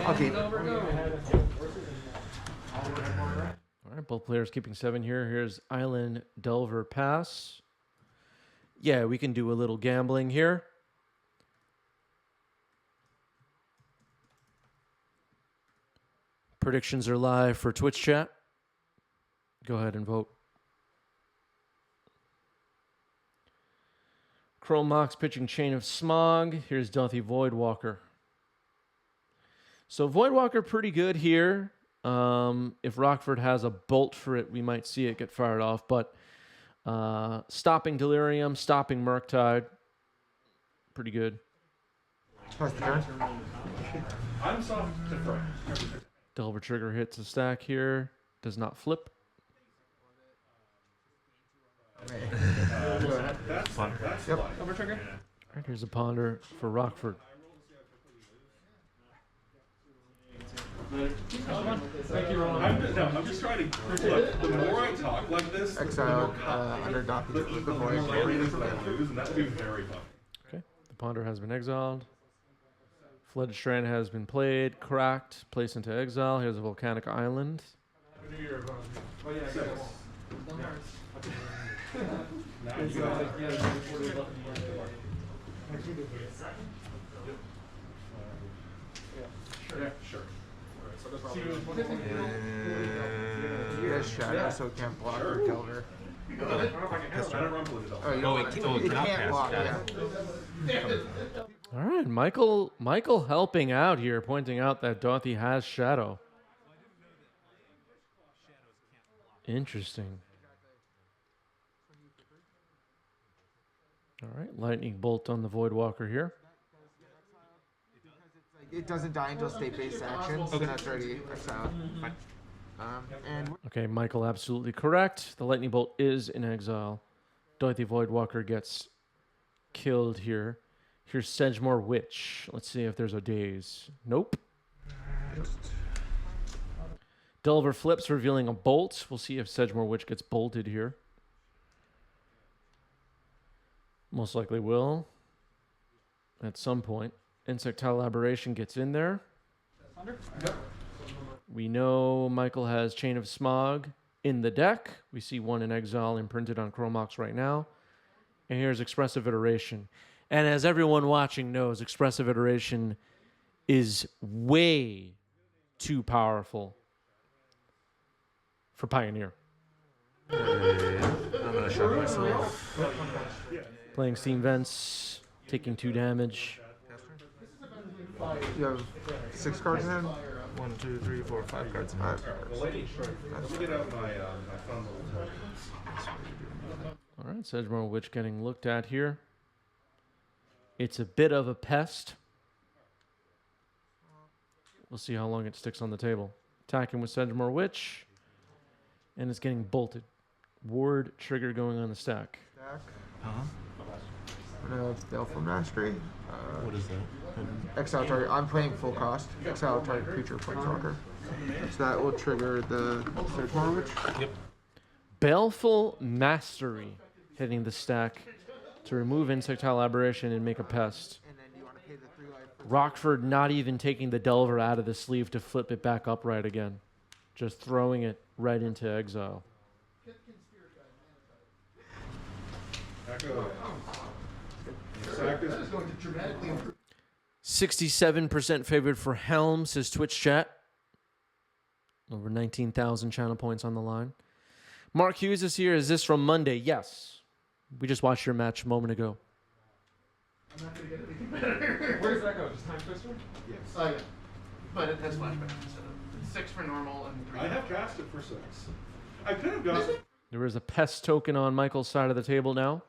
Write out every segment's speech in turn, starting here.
Okay. All right, both players keeping 7 here. Here's Island Delver pass. Yeah, we can do a little gambling here. Predictions are live for Twitch chat. Go ahead and vote. Chrome Mox pitching Chain of Smog. Here's Dorothy Voidwalker. So Voidwalker pretty good here. If Rockford has a bolt for it, we might see it get fired off. But stopping Delirium, stopping Murktide, pretty good. I'm soft to front. Delver Trigger hits a stack here. Does not flip. That's yep. Over trigger. All right, here's a ponder for Rockford. Thank you, Ron. I'm just trying to. Look, the more I talk like this, Exile under document with the voice. And that would be very fun. Okay, the ponder has been exiled. Flooded Strand has been played, cracked, placed into exile. Here's a volcanic island. Sure. You guys shadow so it can't block or Delver. It can't block, yeah. All right, Michael helping out here, pointing out that Dorothy has shadow. Interesting. All right, lightning bolt on the Voidwalker here. It doesn't die until state-based actions, so that's already exiled. Okay, Michael absolutely correct. The lightning bolt is in exile. Dorothy Voidwalker gets killed here. Here's Sedgemoor Witch. Let's see if there's a daze. Nope. Delver flips, revealing a bolt. We'll see if Sedgemoor Witch gets bolted here. Most likely will. At some point. Insectile Aberration gets in there. We know Michael has Chain of Smog in the deck. We see one in exile imprinted on Chrome Mox right now. And here's Expressive Iteration. And as everyone watching knows, Expressive Iteration is way too powerful for Pioneer. I'm going to shock myself. Playing Steam Vents, taking 2 damage. You have 6 cards in hand? 1, 2, 3, 4, 5 cards in hand. All right, Sedgemoor Witch getting looked at here. It's a bit of a pest. We'll see how long it sticks on the table. Attacking with Sedgemoor Witch. And it's getting bolted. Ward trigger going on the stack. Baleful Mastery. What is that? Exile target. I'm playing full cost. Exile target creature planeswalker. So that will trigger the Sedgemoor Witch. Yep. Baleful Mastery hitting the stack to remove Insectile Aberration and make a pest. Rockford not even taking the Delver out of the sleeve to flip it back upright again. Just throwing it right into exile. 67% favored for Helm, says Twitch chat. Over 19,000 channel points on the line. Mark Hughes is here. Is this from Monday? Yes. We just watched your match a moment ago. I'm not going to get anything better. Where does that go? Just Time Twister? Yes. Yeah. But it has flashback. So 6 for normal and 3. I have cast it for 6. I could have gone. There is a pest token on Michael's side of the table now.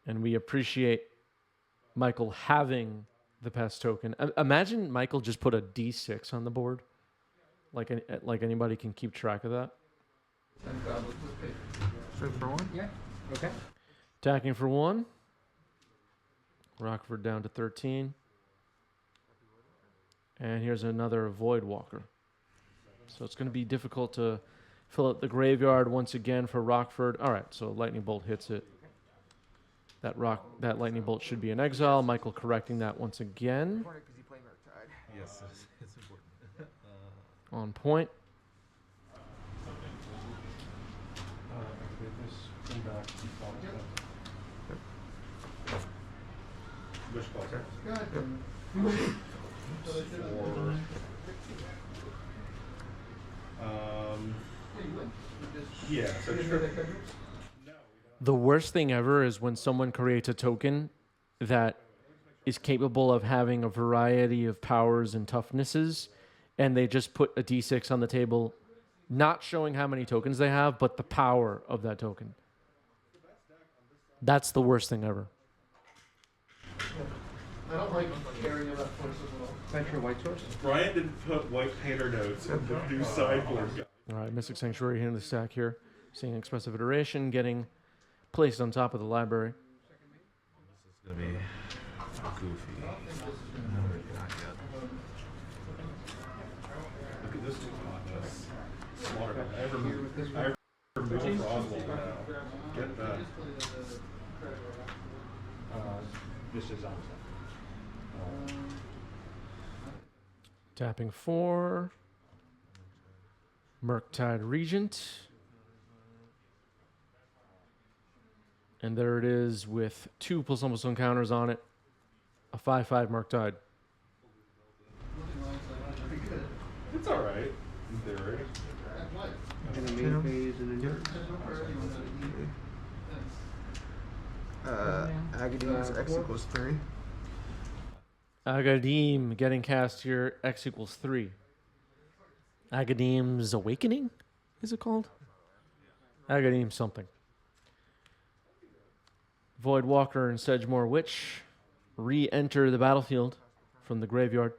And we appreciate Michael having the pest token. Imagine Michael just put a D6 on the board. Like anybody can keep track of that. Straight for 1? Yeah. Okay. Attacking for 1. Rockford down to 13. And here's another Voidwalker. So it's going to be difficult to fill out the graveyard once again for Rockford. All right, so Lightning Bolt hits it. That Lightning Bolt should be in exile. Michael correcting that once again. Yes, it's important. On point. Which calls? Yeah, so sure. The worst thing ever is when someone creates a token that is capable of having a variety of powers and toughnesses, and they just put a d6 on the table, not showing how many tokens they have, but the power of that token. That's the worst thing ever. I don't like carrying enough forces at all. Thanks for white source. Brian didn't put white painter notes in the new sideboard. All right, Mystic Sanctuary hitting the stack here. Seeing Expressive Iteration getting placed on top of the library. This is gonna be goofy. Not yet. Look at this dude. Smart. I ever moved for Oswald now. Get that. This is awesome. Tapping 4. Murktide Regent. And there it is with 2 +1/+1 counters on it. A 5/5 Murktide. It's alright. In theory. In the main phase and then Agadeem's X equals 3. Agadeem getting cast here. X equals 3. Agadeem's Awakening? Is it called? Agadeem something. Voidwalker and Sedgemoor Witch re-enter the battlefield from the graveyard.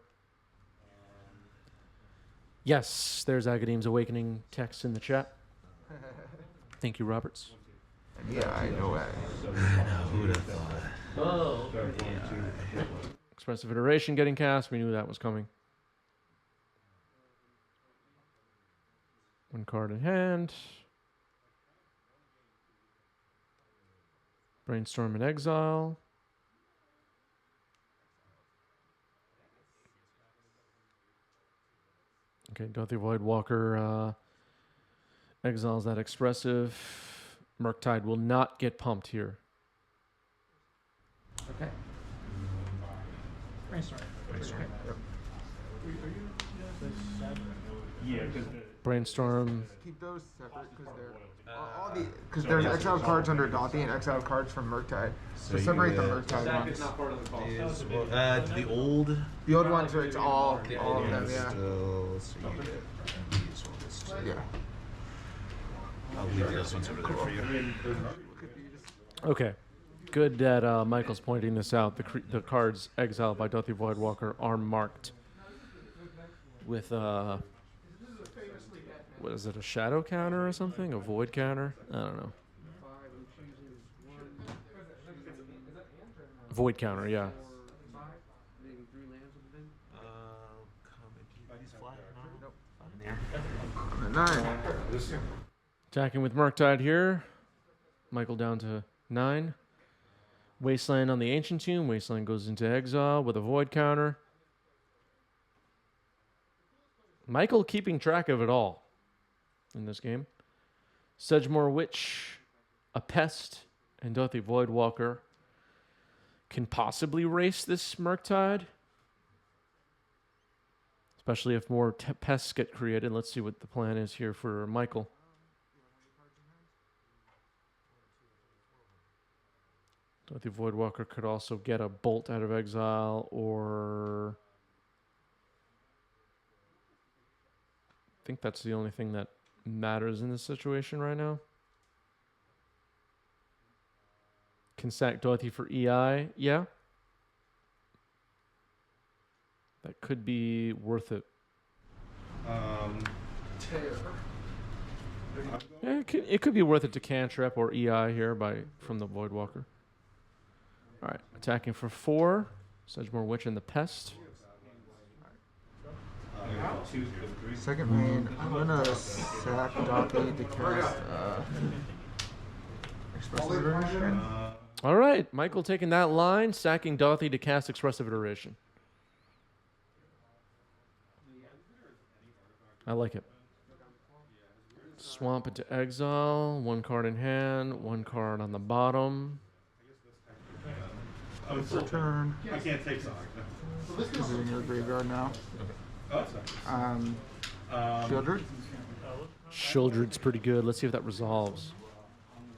Yes, there's Agadeem's Awakening text in the chat. Thank you, Roberts. Yeah, I know it. Who'd have thought? Expressive Iteration getting cast. We knew that was coming. 1 card in hand. Brainstorm in exile. Okay, Dorothy Voidwalker exiles that expressive. Murktide will not get pumped here. Okay. Brainstorm. Yep. Yeah, Brainstorm. Keep those separate because there's exiled cards under Dothy and exiled cards from Murktide. So you separate the get- Murktide Stack ones. is not part of the call. The old. The old ones are it's all of them, yeah. Still, so you get these ones too. Yeah. I'll leave those ones over there for you. Okay. Good that Michael's pointing this out. The cards exiled by Dorothy Voidwalker are marked with what is it, a shadow counter or something? A void counter? I don't know. Void counter, yeah. On the 9. Attacking with Murktide here. Michael down to 9. Wasteland on the Ancient Tomb. Wasteland goes into exile with a void counter. Michael keeping track of it all in this game. Sedgemoor Witch, a Pest, and Dorothy Voidwalker can possibly race this Murktide. Especially if more pests get created. Let's see what the plan is here for Michael. Dorothy Voidwalker could also get a Bolt out of exile, or I think that's the only thing that matters in this situation right now. Can sack Dorothy for EI, yeah. That could be worth it. Yeah, it could be worth it to cantrip or EI here from the Voidwalker. All right, attacking for 4. Sedgemoor Witch and the Pest. Second main, I'm gonna sack Dothy to cast Expressive Iteration. All right, Michael taking that line, sacking Dorothy to cast Expressive Iteration. I like it. Swamp into exile. 1 card in hand. 1 card on the bottom. It's your turn. I can't take Sonic. This is in your graveyard now. Oh, that's nice. Shieldred. Shieldred's pretty good. Let's see if that resolves.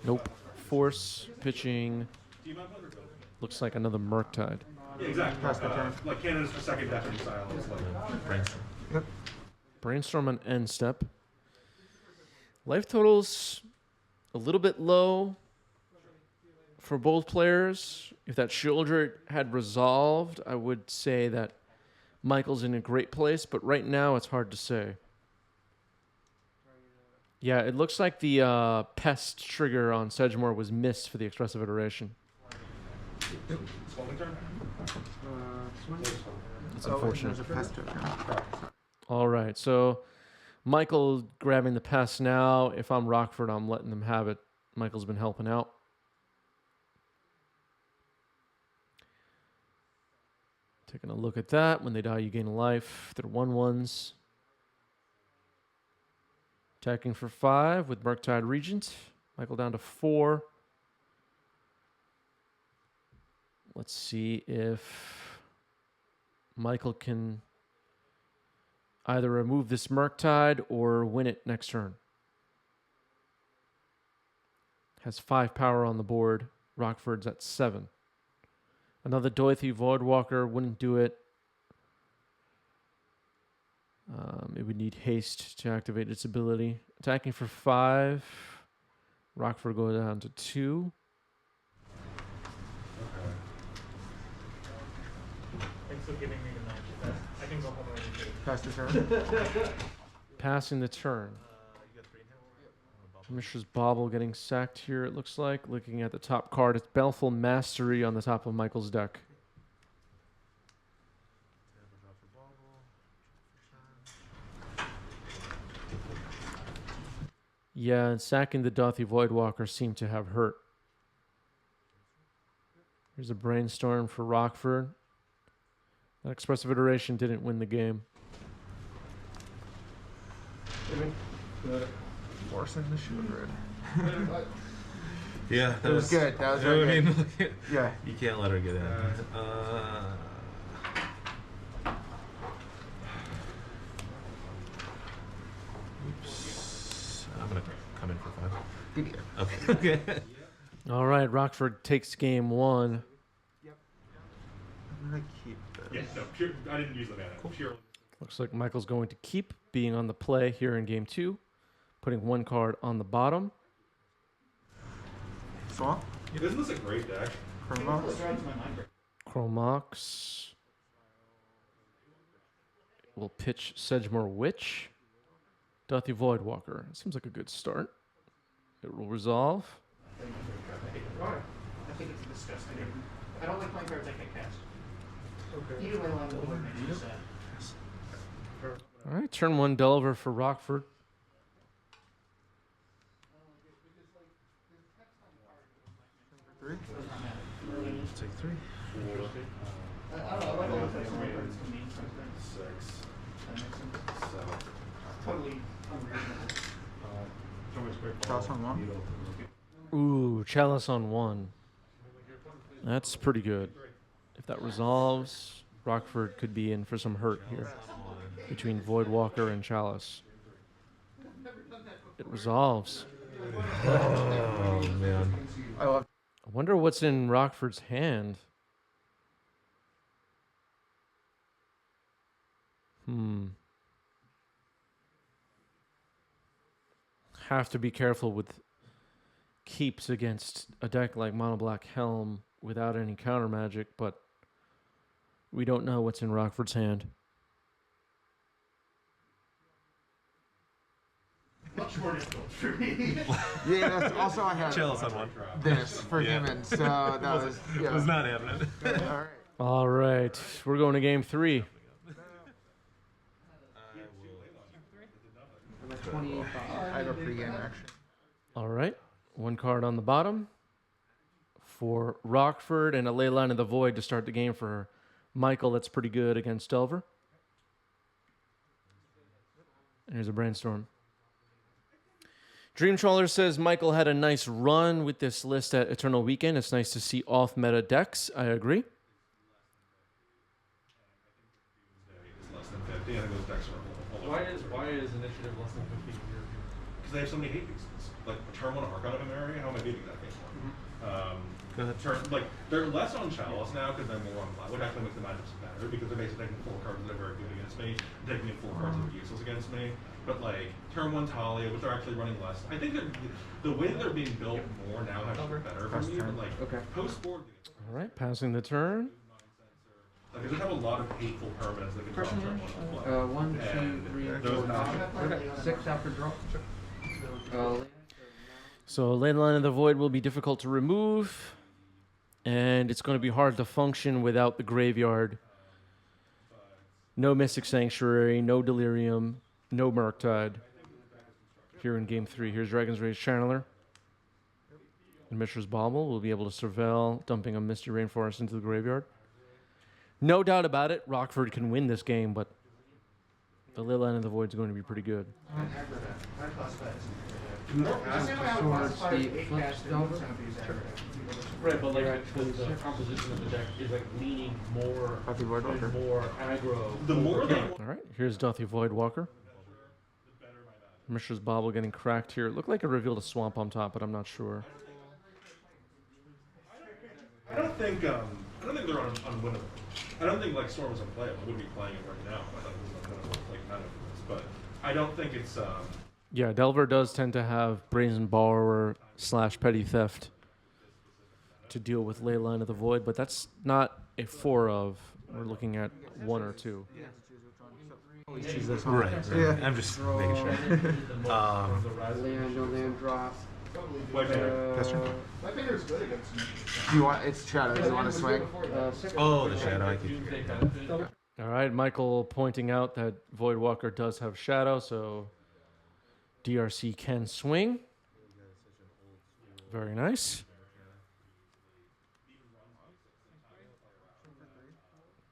Nope. Force, pitching. Do you mind playing or go? Looks like another Murktide. Yeah, exactly. Pass the turn. Like Canada's for second deafening silence. Like Brainstorm. Yep. Brainstorm on end step. Life totals a little bit low for both players. If that Shieldred had resolved, I would say that Michael's in a great place, but right now it's hard to say. Yeah, it looks like the pest trigger on Sedgemoor was missed for the expressive iteration. swelling turn. It's Oh, unfortunate. there's a pest token. All right, so Michael grabbing the pest now. If I'm Rockford, I'm letting them have it. Michael's been helping out. Taking a look at that. When they die, you gain a life. They're 1/1s. Attacking for 5 with Murktide Regent. Michael down to 4. Let's see if Michael can either remove this Murktide or win it next turn. Has 5 power on the board. Rockford's at 7. Another Dorothy Voidwalker wouldn't do it. It would need haste to activate its ability. Attacking for 5. Rockford go down to 2. Thanks for giving me the match. I can go home already. Pass the turn. Passing the turn. Mishra's Bauble getting sacked here, it looks like. Looking at the top card, it's Baleful Mastery on the top of Michael's deck. Yeah, and sacking the Dothy Voidwalker seemed to have hurt. Here's a Brainstorm for Rockford. That expressive iteration didn't win the game. Forcing the Shieldred. Yeah, It was good. That was very good. Yeah. You can't let her get in. Oops. I'm gonna come in for 5. Good year. Okay. Okay. All right, Rockford takes game 1. I'm gonna keep this. Yeah, no, pure. I didn't use the mana. Pure. Looks like Michael's going to keep being on the play here in game 2. Putting 1 card on the bottom. Swamp. Isn't this a great deck? Chromox. Chromox. We'll pitch Sedgemoor Witch. Dothy Voidwalker. Seems like a good start. It will resolve. I think it's disgusting. I don't like playing cards I can cast. Okay. Even when I'm on the board makes me sad. All right, turn 1 Delver for Rockford. Three. Take 3. I don't know. I like all the text on my cards to me. 6, That makes sense. 7. Totally unreasonable. Toss on one. Ooh, Chalice on 1. That's pretty good. If that resolves, Rockford could be in for some hurt here between Voidwalker and Chalice. It resolves. Oh, man. I love. I wonder what's in Rockford's hand. Have to be careful with keeps against a deck like Mono Black Helm without any counter magic, but we don't know what's in Rockford's hand. Much more difficult for me. Yeah, that's also I had Chalice on 1. this for Yeah. him, and so that was yeah. Was not happening. All right. All right, we're going to game 3. I'm at 25. I have a pregame action. All right, 1 card on the bottom for Rockford and a Leyline of the Void to start the game for Michael. That's pretty good against Delver. Here's a brainstorm. Dream Trawler says Michael had a nice run with this list at Eternal Weekend. It's nice to see off-meta decks. I agree. It's less than 50, and those decks are all Why is initiative less than 50 in your view? because they have so many hate pieces. Like turn 1 Archon of Emery, how am I beating that game one? Go ahead. They're less on Chalice now because they're more on Cloud, which actually makes the matchups better because they're basically taking 4 cards that are very good against me, taking in 4 cards that are useless against me. But like turn 1 Talia, which are actually running less. I think the way that they're being built more now actually better for me. But like post board. All right, passing the turn. Like, they just have a lot of hateful permanents that can drop turn 1 play. 1, 2, 3, 4, 5, 6 after draw. So Ley Line of the Void will be difficult to remove, and it's going to be hard to function without the graveyard. No Mystic Sanctuary, no Delirium, no Murktide. Here in Game 3, here's Dragon's Rage Channeler. And Mishra's Bauble will be able to surveil, dumping a Misty Rainforest into the graveyard. No doubt about it, Rockford can win this game, but the Ley Line of the Void is going to be pretty good. Right, but like the composition of the deck is like leaning more aggro. The more they All right, here's Dothi Voidwalker. Mishra's Bauble getting cracked here. It looked like it revealed a swamp on top, but I'm not sure. I don't think they're unwinnable. I don't think like Storm is unplayable. I wouldn't be playing it right now. I thought it was kind of like kind of this, but I don't think it's. Yeah, Delver does tend to have Brazen Borrower / Petty Theft to deal with Ley Line of the Void, but that's not a 4 of. We're looking at 1 or 2. Right. Yeah. I'm just making sure. Land drop. White Banner. White Banner's good against me. Do you want? It's shadow. Do you want to swing? Oh, the shadow. I keep. All right, Michael pointing out that Voidwalker does have Shadow, so DRC can swing. Very nice.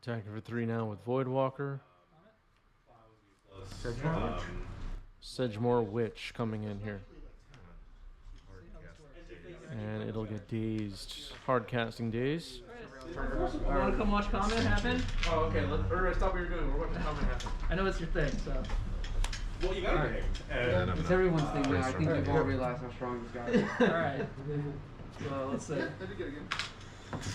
Attacking for 3 now with Voidwalker. Sedgemoor Witch coming in here. And it'll get dazed. Hard casting daze. Want to come watch comment happen? Oh, okay. Everybody stop what you're doing. We're watching comment happen. I know it's your thing, so. Well, you got it. And It's everyone's thing now. I think you've all realized how strong this guy is. Alright. Well, let's see.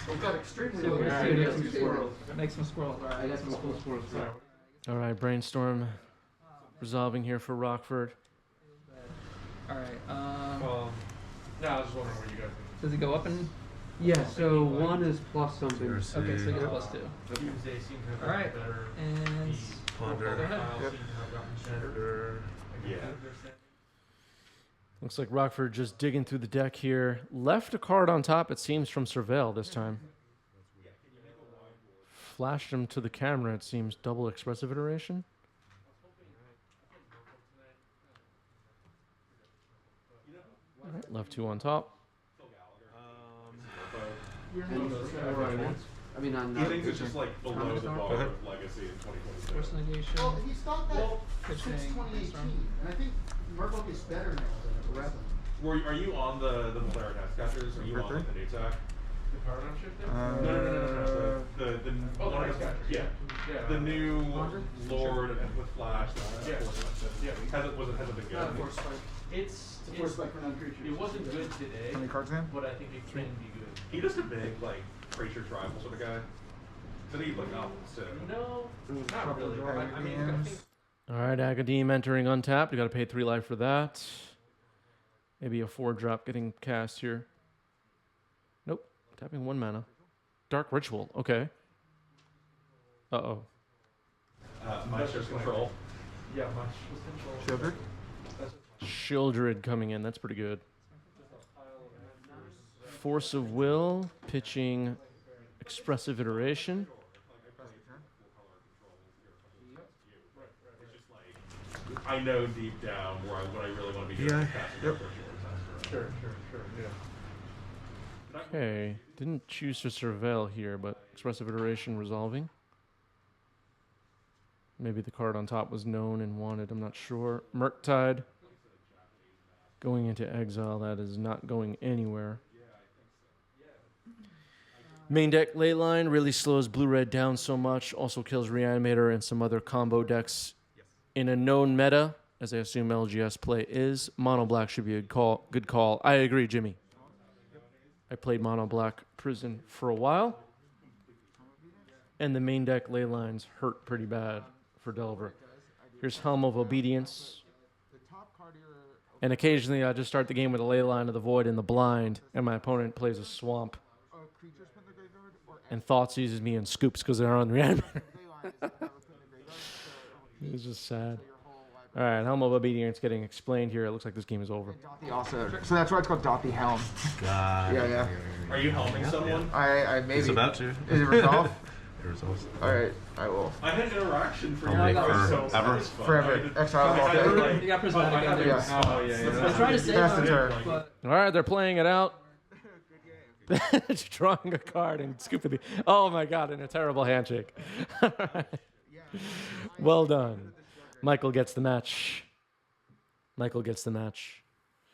We've got extremely So low we're AC. seeing some squirrels. Make some squirrels. Alright. I got some cool squirrels. All right, Brainstorm resolving here for Rockford. Alright. No, I was just wondering where you guys Does it go up and? Yeah, so 1 is plus something. Okay, so you get a +2. Tuesday seem to have Alright. better. And. Ponder. Go ahead. yeah. Looks like Rockford just digging through the deck here. Left a card on top, it seems, from Surveil this time. Flashed him to the camera, it seems. Double expressive iteration. All right, left 2 on top. I mean, on He thinks it's just like below the bar of Legacy in 2022. Force negation. Well, he's thought that Pitching. since 2018, and I think Murkle is better now than the rest of them. Are you on the Malaria Tax Catchers? Are you on like, the new tech? The paradigm shift? No. The Oh, the one Tax that's- Catchers. yeah. Yeah. The new Lord with Flash. Yeah. Yeah. Hasn't been good. It's Force spike for non-creatures. It wasn't good today, How many cards in? but I think it can be good. He just a big like creature tribal sort of guy. So he like goblins too. No, not really. I mean, I think All right, Agadim entering untapped. You got to pay 3 life for that. Maybe a 4-drop getting cast here. Nope. Tapping 1 mana. Dark Ritual. Okay. Uh-oh. Master's Control. yeah, much was control. Shieldred. Shieldred coming in. That's pretty good. Force of Will. Pitching Expressive Iteration. I know deep down what I really want to be doing. Yeah. Yep. Sure, yeah. Okay. Didn't choose to surveil here, but Expressive Iteration resolving. Maybe the card on top was known and wanted. I'm not sure. Murktide. Going into exile. That is not going anywhere. Main deck Leyline really slows blue-red down so much. Also kills Reanimator and some other combo decks in a known meta, as I assume LGS play is. Mono black should be a good call. I agree, Jimmy. I played mono black Prison for a while. And the main deck Leylines hurt pretty bad for Delver. Here's Helm of Obedience. And occasionally I just start the game with a Leyline of the Void in the blind, and my opponent plays a Swamp. And Thoughts uses me in scoops because they're on Reanimator. It's just sad. All right, Helm of Obedience getting explained here. It looks like this game is over. Also, so that's why it's called Dothy Helm. God. Yeah. Are you helming someone? I maybe. It's about to. Is it resolved? It resolves. All right, I will. I had interaction for Only you. forever? Forever. Exile. You got prismatic in there. Yes. Oh, yeah. I was trying to save That's the him, turn. but All right, they're playing it out. Drawing a card and scooping the... Oh, my God, and a terrible handshake. All right. Well done. Michael gets the match.